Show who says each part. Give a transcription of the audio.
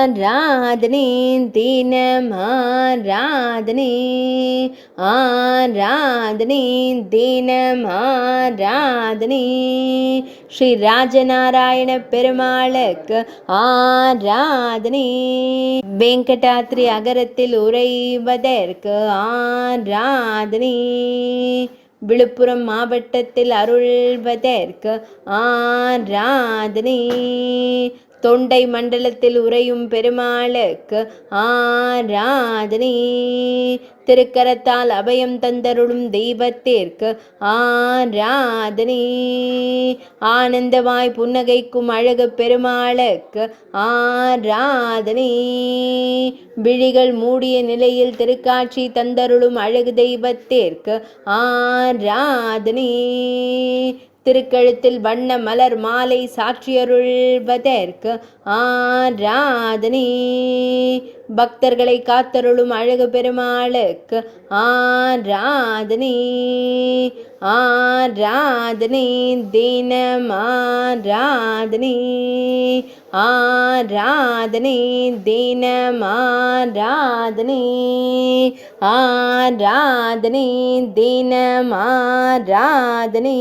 Speaker 1: ஆராதனை தினம் ஆராதனை ஆராதனை தினம் ஆராதனை ஸ்ரீ ராஜநாராயண பெருமாளுக்கு ஆராதனை வெங்கடாத்ரி அகரத்தில் உறைவதற்கு ஆராதனை விழுப்புரம் மாவட்டத்தில் அருள்வதற்கு ஆராதனை தொண்டை மண்டலத்தில் உறையும் பெருமாளுக்கு ஆராதனை திருக்கரத்தால் அபயம் தந்தருளும் தெய்வத்திற்கு ஆராதனை ஆனந்தமாய் புன்னகைக்கும் அழகு பெருமாளுக்கு ஆராதனை விழிகள் மூடிய நிலையில் திருக்காட்சி தந்தருளும் அழகு தெய்வத்திற்கு ஆராதனை திருக்கழுத்தில் வண்ண மலர் மாலை சாற்றியருள்வதற்கு ஆராதனை பக்தர்களை காத்தருளும் அழகு பெருமாளுக்கு ஆராதனை ஆராதனை தினம் ஆராதனை ஆராதனை தினம் ஆராதனை ஆராதனை தினம் ஆராதனை